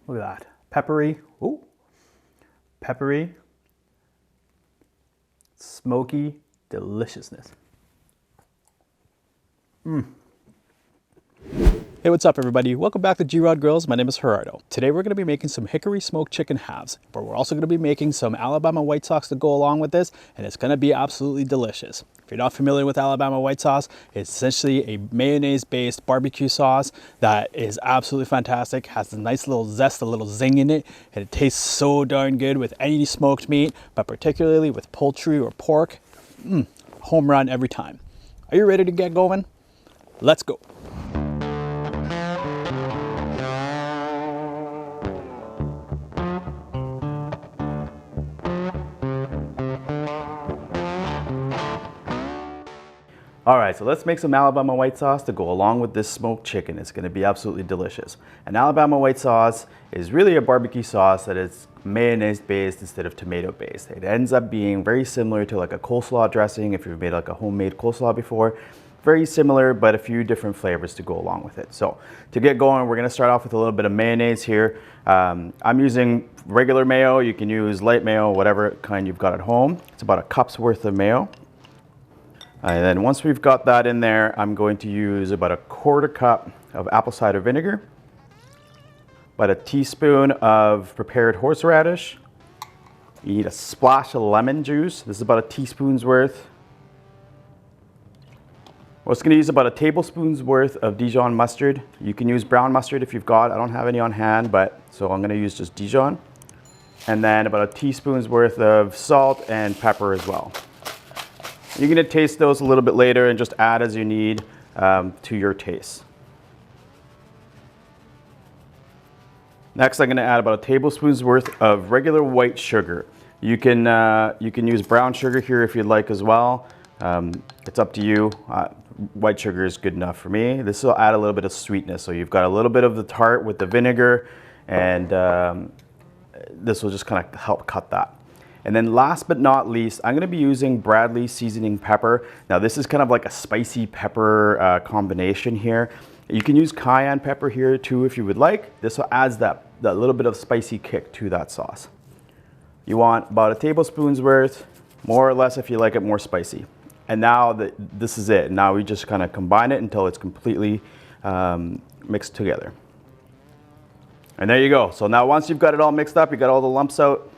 Look at that. Peppery. Ooh. Peppery. Smoky deliciousness. Hey, what's up everybody? Welcome back to Gerardo Grills. My name is Gerardo. Today we're going to be making some hickory smoked chicken halves, but we're also going to be making some Alabama white sauce to go along with this, and it's going to be absolutely delicious. If you're not familiar with Alabama white sauce, it's essentially a mayonnaise based barbecue sauce that is absolutely fantastic, has a nice little zest, a little zing in it, and it tastes so darn good with any smoked meat, but particularly with poultry or pork. Home run every time. Are you ready to get going? Let's go. All right, so let's make some Alabama white sauce to go along with this smoked chicken. It's gonna be absolutely delicious. An Alabama white sauce is really a barbecue sauce that is mayonnaise based instead of tomato based. It ends up being very similar to like a coleslaw dressing if you've made like a homemade coleslaw before. Very similar, but a few different flavors to go along with it. So to get going, we're gonna start off with a little bit of mayonnaise here. I'm using regular mayo. You can use light mayo, whatever kind you've got at home. It's about a cup's worth of mayo. And then once we've got that in there, I'm going to use about a quarter cup of apple cider vinegar, about a teaspoon of prepared horseradish. You need a splash of lemon juice. This is about a teaspoon's worth. We're just gonna use about a tablespoon's worth of Dijon mustard. You can use brown mustard if you've got. I don't have any on hand, so I'm gonna use just Dijon. And then about a teaspoon's worth of salt and pepper as well. You're gonna taste those a little bit later and just add as you need to your taste. Next, I'm gonna add about a tablespoon's worth of regular white sugar. You can use brown sugar here if you'd like as well. It's up to you. White sugar is good enough for me. This will add a little bit of sweetness. So you've got a little bit of the tart with the vinegar, and this will just kind of help cut that. And then last but not least, I'm gonna be using Bradley seasoning pepper. Now this is kind of like a spicy pepper combination here. You can use cayenne pepper here too if you would like. This will add that little bit of spicy kick to that sauce. You want about a tablespoon's worth, more or less if you like it more spicy. And now this is it. Now we just kind of combine it until it's completely mixed together. And there you go. So now once you've got it all mixed up, you got all the lumps out,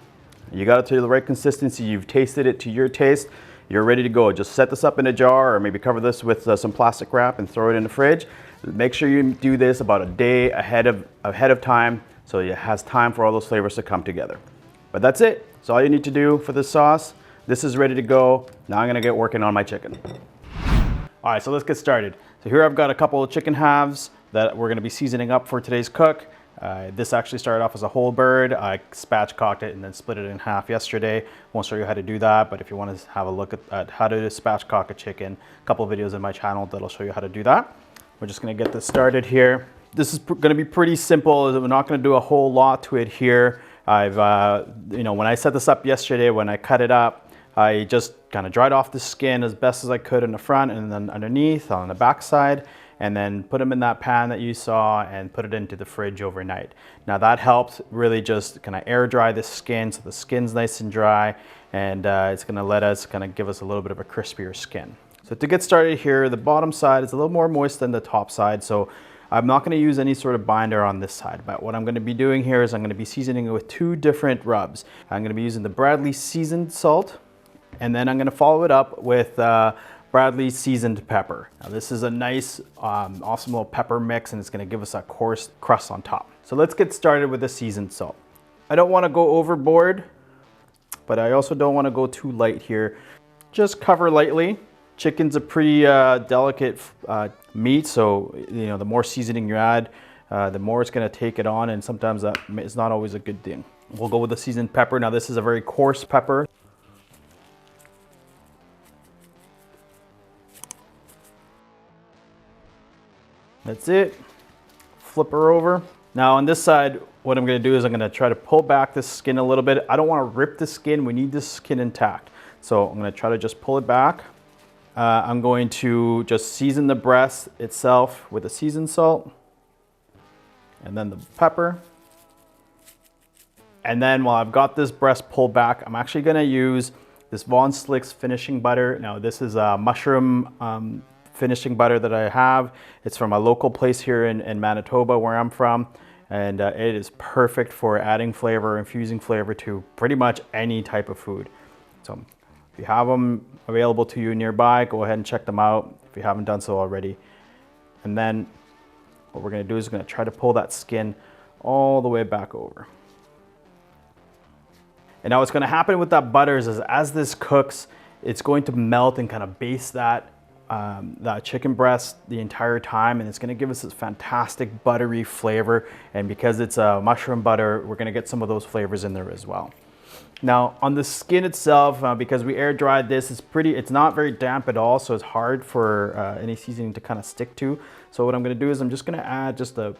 you got it to the right consistency, you've tasted it to your taste, you're ready to go. Just set this up in a jar or maybe cover this with some plastic wrap and throw it in the fridge. Make sure you do this about a day ahead of time so it has time for all those flavors to come together. But that's it. That's all you need to do for this sauce. This is ready to go. Now I'm gonna get working on my chicken. All right, so let's get started. So here I've got a couple of chicken halves that we're gonna be seasoning up for today's cook. This actually started off as a whole bird. I spatchcocked it and then split it in half yesterday. Won't show you how to do that, but if you want to have a look at how to spatchcock a chicken, a couple of videos in my channel that'll show you how to do that. We're just gonna get this started here. This is gonna be pretty simple. We're not gonna do a whole lot to it here. When I set this up yesterday, when I cut it up, I just kind of dried off the skin as best as I could in the front and then underneath on the back side, and then put them in that pan that you saw and put it into the fridge overnight. Now that helps really just kind of air dry the skin so the skin's nice and dry, and it's gonna let us kind of give us a little bit of a crispier skin. So to get started here, the bottom side is a little more moist than the top side, so I'm not gonna use any sort of binder on this side, but what I'm gonna be doing here is I'm gonna be seasoning it with two different rubs. I'm gonna be using the Bradley seasoned salt, and then I'm gonna follow it up with Bradley seasoned pepper. Now this is a nice, awesome little pepper mix, and it's gonna give us a coarse crust on top. So let's get started with the seasoned salt. I don't wanna go overboard, but I also don't wanna go too light here. Just cover lightly. Chicken's a pretty delicate meat, so the more seasoning you add, the more it's gonna take it on, and sometimes that is not always a good thing. We'll go with the seasoned pepper. Now this is a very coarse pepper. That's it. Flip her over. Now on this side, what I'm gonna do is I'm gonna try to pull back the skin a little bit. I don't wanna rip the skin, we need the skin intact. So I'm gonna try to just pull it back. I'm going to just season the breast itself with the seasoned salt, and then the pepper. And then while I've got this breast pulled back, I'm actually gonna use this Von Slicks finishing butter. Now this is a mushroom finishing butter that I have. It's from a local place here in Manitoba where I'm from. And it is perfect for adding flavor, infusing flavor to pretty much any type of food. So if you have them available to you nearby, go ahead and check them out if you haven't done so already. And then what we're gonna do is we're gonna try to pull that skin all the way back over. And now what's gonna happen with that butter is as this cooks, it's going to melt and kind of base that chicken breast the entire time, and it's going to give us this fantastic buttery flavor. And because it's a mushroom butter, we're going to get some of those flavors in there as well. Now on the skin itself, because we air dried this, it's not very damp at all, so it's hard for any seasoning to kind of stick to. So what I'm going to do is I'm just going to add just a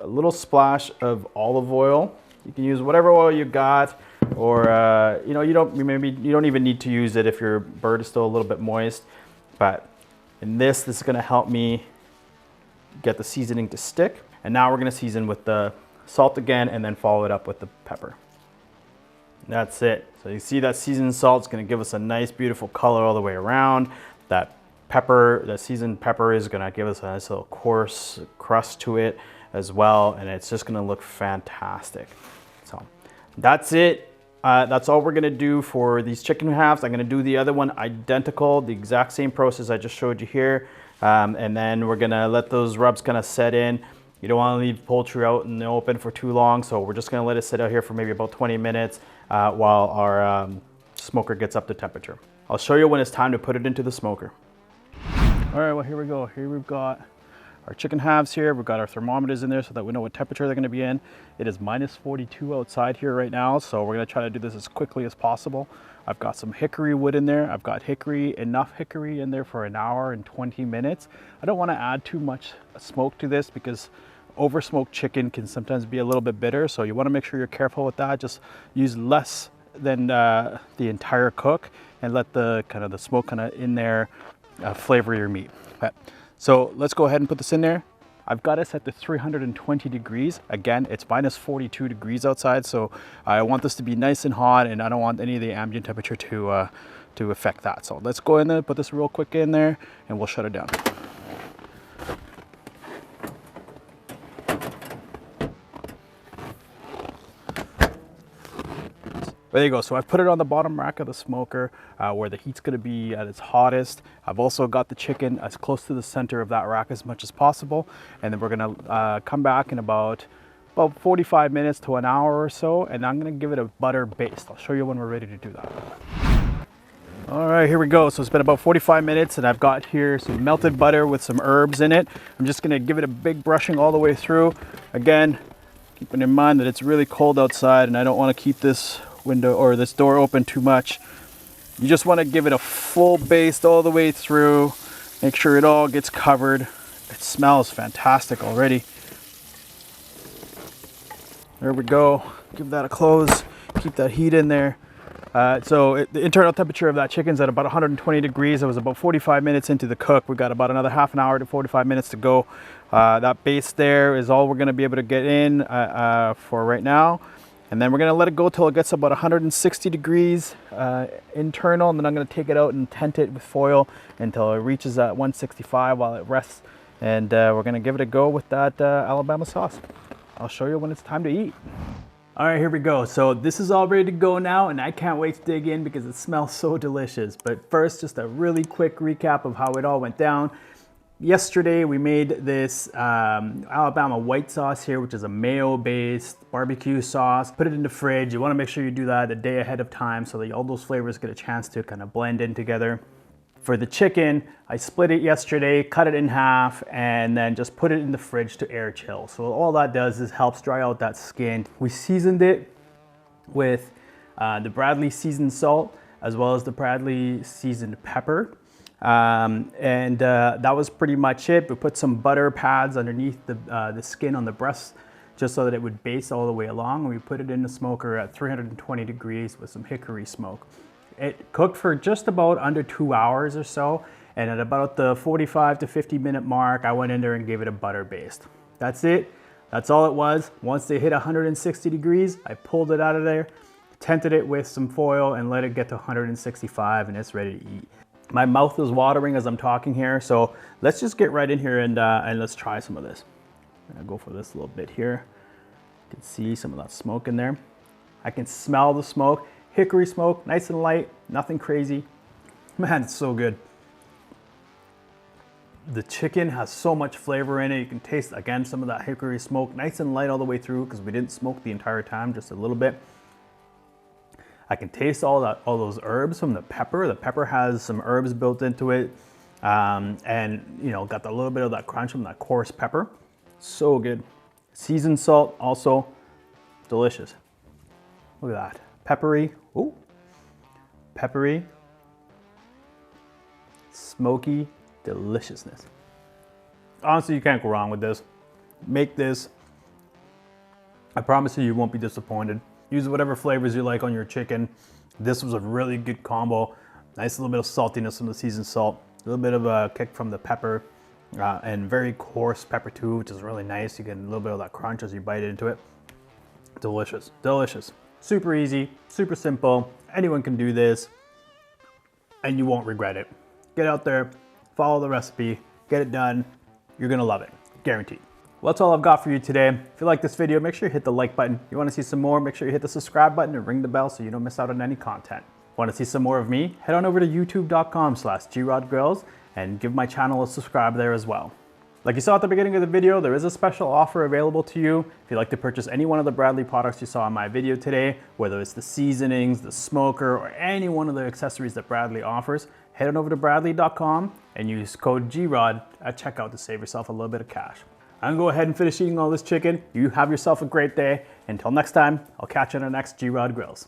little splash of olive oil. You can use whatever oil you got, or you don't even need to use it if your bird is still a little bit moist. But in this is going to help me get the seasoning to stick. And now we're going to season with the salt again, and then follow it up with the pepper. That's it. So you see that seasoned salt is going to give us a nice, beautiful color all the way around. That seasoned pepper is going to give us a nice little coarse crust to it as well, and it's just going to look fantastic. So that's it. That's all we're gonna do for these chicken halves. I'm gonna do the other one identical, the exact same process I just showed you here. And then we're gonna let those rubs kind of set in. You don't wanna leave poultry out in the open for too long, so we're just gonna let it sit out here for maybe about 20 minutes while our smoker gets up to temperature. I'll show you when it's time to put it into the smoker. All right, well, here we go. Here we've got our chicken halves here. We've got our thermometers in there so that we know what temperature they're going to be in. It is minus 42 outside here right now, so we're going to try to do this as quickly as possible. I've got some hickory wood in there. I've got enough hickory in there for 1 hour and 20 minutes. I don't want to add too much smoke to this because over smoked chicken can sometimes be a little bit bitter, so you want to make sure you're careful with that. Just use less than the entire cook and let the smoke in there flavor your meat. Okay. So let's go ahead and put this in there. I've got it set to 320 degrees. Again, it's minus 42 degrees outside, so I want this to be nice and hot, and I don't want any of the ambient temperature to affect that. So let's go in there, put this real quick in there, and we'll shut it down. There you go. So I've put it on the bottom rack of the smoker where the heat's going to be at its hottest. I've also got the chicken as close to the center of that rack as much as possible. And then we're going to come back in about 45 minutes to 1 hour or so. And I'm going to give it a butter baste. I'll show you when we're ready to do that. All right, here we go. So it's been about 45 minutes and I've got here some melted butter with some herbs in it. I'm just going to give it a big brushing all the way through. Again, keeping in mind that it's really cold outside and I don't want to keep this window or this door open too much. You just want to give it a full baste all the way through. Make sure it all gets covered. It smells fantastic already. There we go. Give that a close. Keep that heat in there. The internal temperature of that chicken's at about 120 degrees. It was about 45 minutes into the cook. We've got about another half an hour to 45 minutes to go. That base there is all we're going to be able to get in for right now. And then we're gonna let it go till it gets about 160 degrees internal, and then I'm gonna take it out and tent it with foil until it reaches that 165 while it rests. And we're gonna give it a go with that Alabama sauce. I'll show you when it's time to eat. All right, here we go. So this is all ready to go now, and I can't wait to dig in because it smells so delicious. But first, just a really quick recap of how it all went down. Yesterday we made this Alabama white sauce here, which is a mayo-based barbecue sauce. Put it in the fridge. You want to make sure you do that a day ahead of time so that all those flavors get a chance to kind of blend in together. For the chicken, I split it yesterday, cut it in half, and then just put it in the fridge to air chill. So all that does is helps dry out that skin. We seasoned it with the Bradley seasoned salt as well as the Bradley seasoned pepper. That was pretty much it. We put some butter pads underneath the skin on the breast just so that it would baste all the way along. We put it in the smoker at 320 degrees with some hickory smoke. It cooked for just about under 2 hours or so, and at about the 45 to 50 minute mark, I went in there and gave it a butter baste. That's it. That's all it was. Once they hit 160 degrees, I pulled it out of there, tented it with some foil and let it get to 165 and it's ready to eat. My mouth is watering as I'm talking here, so let's just get right in here and let's try some of this. I'm gonna go for this little bit here. You can see some of that smoke in there. I can smell the smoke. Hickory smoke, nice and light, nothing crazy. Man, it's so good. The chicken has so much flavor in it. You can taste, again, some of that hickory smoke, nice and light all the way through because we didn't smoke the entire time, just a little bit. I can taste all those herbs from the pepper. The pepper has some herbs built into it, and you know, got a little bit of that crunch from that coarse pepper. So good. Seasoned salt, also delicious. Look at that, peppery. Ooh, peppery, smoky deliciousness. Honestly, you can't go wrong with this. Make this. I promise you, you won't be disappointed. Use whatever flavors you like on your chicken. This was a really good combo. Nice little bit of saltiness from the seasoned salt. A little bit of a kick from the pepper, and very coarse pepper too, which is really nice. You get a little bit of that crunch as you bite into it. Delicious, delicious. Super easy, super simple. Anyone can do this and you won't regret it. Get out there, follow the recipe, get it done. You're gonna love it, guaranteed. Well, that's all I've got for you today. If you like this video, make sure you hit the like button. If you wanna see some more, make sure you hit the subscribe button and ring the bell so you don't miss out on any content. Wanna see some more of me? Head on over to youtube.com/GrodGrills and give my channel a subscribe there as well. Like you saw at the beginning of the video, there is a special offer available to you. If you'd like to purchase any one of the Bradley products you saw in my video today, whether it's the seasonings, the smoker, or any one of the accessories that Bradley offers, head on over to bradley.com and use code GROD at checkout to save yourself a little bit of cash. I'm gonna go ahead and finish eating all this chicken. You have yourself a great day. Until next time, I'll catch you on the next G-Rod Grills.